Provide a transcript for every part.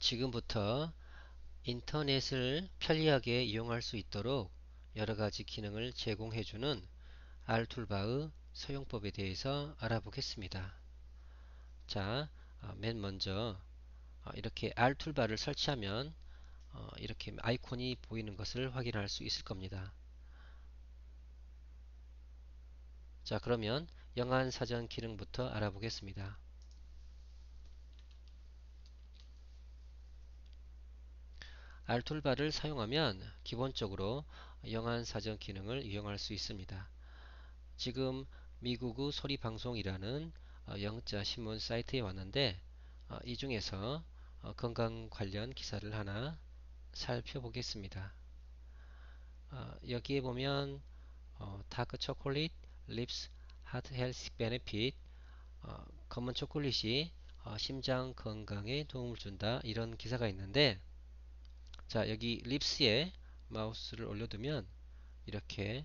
지금부터 인터넷을 편리하게 이용할 수 있도록 여러가지 기능을 제공해주는 R툴바의 사용법에 대해서 알아보겠습니다. 자, 맨 먼저 이렇게 R툴바를 설치하면 이렇게 아이콘이 보이는 것을 확인할 수 있을 겁니다. 자, 그러면 영안사전 기능부터 알아보겠습니다. R툴바를 사용하면 기본적으로 영안사전 기능을 이용할 수 있습니다. 지금 미국의 소리방송이라는 영자 신문 사이트에 왔는데 이 중에서 건강 관련 기사를 하나 살펴보겠습니다. 여기에 보면 다크 초콜릿 립스 하트 헬스 베네핏 검은 초콜릿이 심장 건강에 도움을 준다 이런 기사가 있는데, 자, 여기 립스에 마우스를 올려두면 이렇게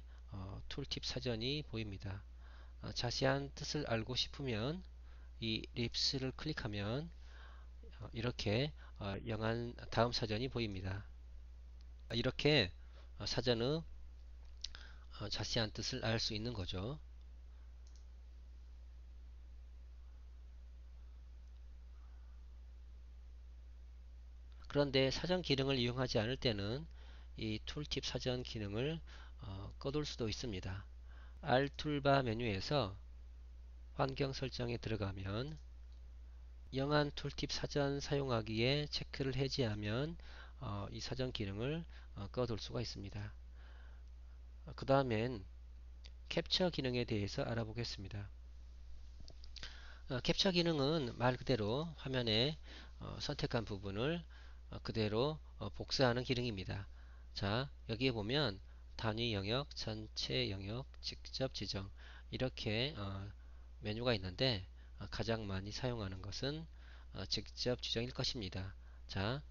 툴팁 사전이 보입니다. 자세한 뜻을 알고 싶으면 이 립스를 클릭하면 이렇게 영한 다음 사전이 보입니다. 이렇게 사전의 자세한 뜻을 알 수 있는 거죠. 그런데 사전 기능을 이용하지 않을 때는 이 툴팁 사전 기능을 꺼둘 수도 있습니다. R툴바 메뉴에서 환경 설정에 들어가면 영한 툴팁 사전 사용하기에 체크를 해제하면 이 사전 기능을 꺼둘 수가 있습니다. 그 다음엔 캡처 기능에 대해서 알아보겠습니다. 캡처 기능은 말 그대로 화면에 선택한 부분을 그대로 복사하는 기능입니다. 자, 여기에 보면 단위 영역, 전체 영역, 직접 지정 이렇게 메뉴가 있는데 가장 많이 사용하는 것은 직접 지정일 것입니다. 자,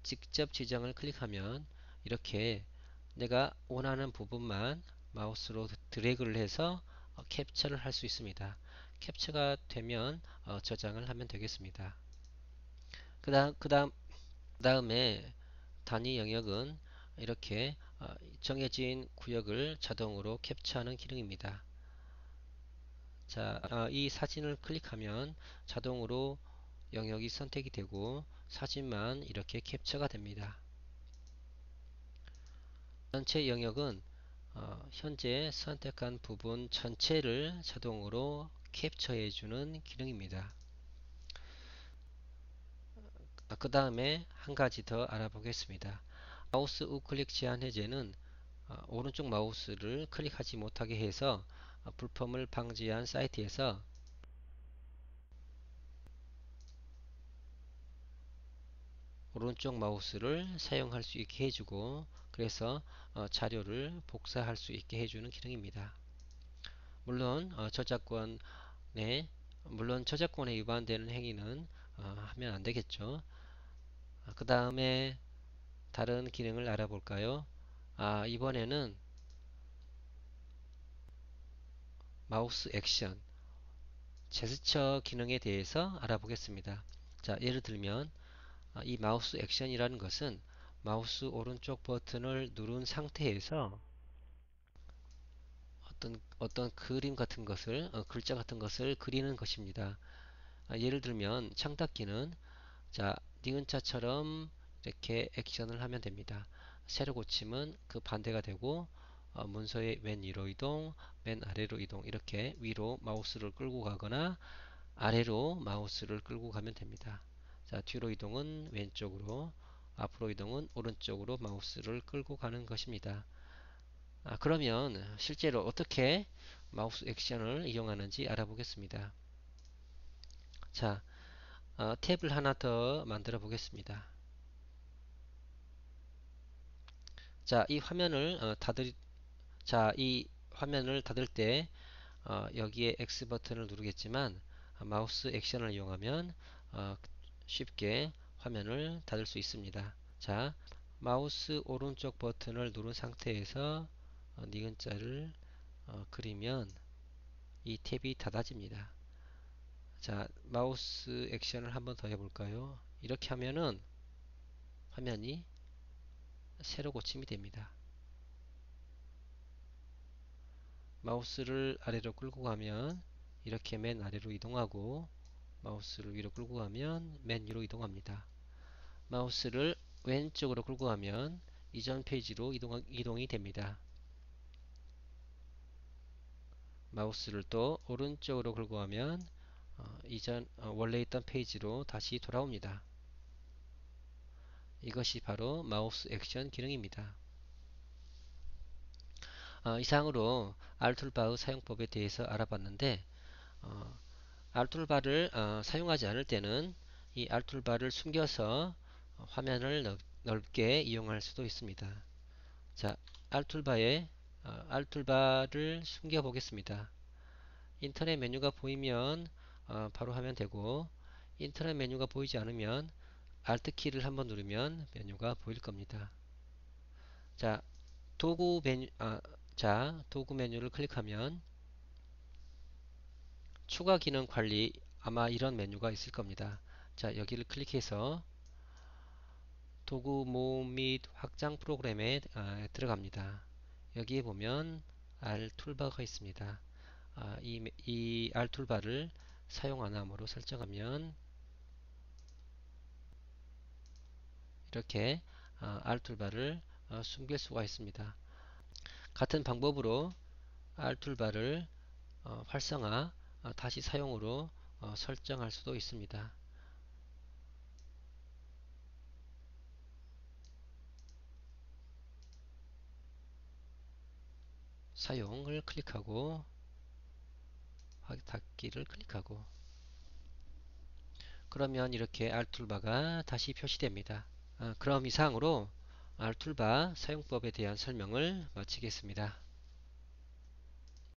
직접 지정을 클릭하면 이렇게 내가 원하는 부분만 마우스로 드래그를 해서 캡처를 할 수 있습니다. 캡처가 되면 저장을 하면 되겠습니다. 그 다음에 단위 영역은 이렇게 정해진 구역을 자동으로 캡처하는 기능입니다. 자, 이 사진을 클릭하면 자동으로 영역이 선택이 되고 사진만 이렇게 캡처가 됩니다. 전체 영역은 현재 선택한 부분 전체를 자동으로 캡처해 주는 기능입니다. 그 다음에 한 가지 더 알아보겠습니다. 마우스 우클릭 제한 해제는 오른쪽 마우스를 클릭하지 못하게 해서 불펌을 방지한 사이트에서 오른쪽 마우스를 사용할 수 있게 해주고, 그래서 자료를 복사할 수 있게 해주는 기능입니다. 물론 저작권에 위반되는 행위는 하면 안 되겠죠. 그 다음에 다른 기능을 알아볼까요? 이번에는 마우스 액션, 제스처 기능에 대해서 알아보겠습니다. 자, 예를 들면 이 마우스 액션이라는 것은 마우스 오른쪽 버튼을 누른 상태에서 어떤 그림 같은 것을 글자 같은 것을 그리는 것입니다. 예를 들면 창닫기는 자, 니은자처럼 이렇게 액션을 하면 됩니다. 세로 고침은 그 반대가 되고 문서의 맨 위로 이동, 맨 아래로 이동, 이렇게 위로 마우스를 끌고 가거나 아래로 마우스를 끌고 가면 됩니다. 자, 뒤로 이동은 왼쪽으로, 앞으로 이동은 오른쪽으로 마우스를 끌고 가는 것입니다. 그러면 실제로 어떻게 마우스 액션을 이용하는지 알아보겠습니다. 자, 탭을 하나 더 만들어 보겠습니다. 자, 이 화면을 닫을 때 여기에 X 버튼을 누르겠지만 마우스 액션을 이용하면 쉽게 화면을 닫을 수 있습니다. 자, 마우스 오른쪽 버튼을 누른 상태에서 니은자를 그리면 이 탭이 닫아집니다. 자, 마우스 액션을 한번 더 해볼까요? 이렇게 하면은 화면이 새로 고침이 됩니다. 마우스를 아래로 끌고 가면 이렇게 맨 아래로 이동하고, 마우스를 위로 끌고 가면 맨 위로 이동합니다. 마우스를 왼쪽으로 끌고 가면 이전 페이지로 이동이 됩니다. 마우스를 또 오른쪽으로 끌고 가면 원래 있던 페이지로 다시 돌아옵니다. 이것이 바로 마우스 액션 기능입니다. 이상으로 R툴바의 사용법에 대해서 알아봤는데, 어, R툴바를 사용하지 않을 때는 이 R툴바를 숨겨서 화면을 넓게 이용할 수도 있습니다. 자, R툴바를 숨겨 보겠습니다. 인터넷 메뉴가 보이면 바로 하면 되고, 인터넷 메뉴가 보이지 않으면 Alt키를 한번 누르면 메뉴가 보일 겁니다. 자, 도구 메뉴를 클릭하면 추가 기능 관리, 아마 이런 메뉴가 있을 겁니다. 자, 여기를 클릭해서 도구 모음 및 확장 프로그램에 들어갑니다. 여기에 보면 R 툴바가 있습니다. 이 R 툴바를 사용 안 함으로 설정하면 이렇게 R 툴바를 숨길 수가 있습니다. 같은 방법으로 R 툴바를 활성화, 다시 사용으로 설정할 수도 있습니다. 사용을 클릭하고 닫기를 클릭하고, 그러면 이렇게 R툴바가 다시 표시됩니다. 그럼 이상으로 R툴바 사용법에 대한 설명을 마치겠습니다.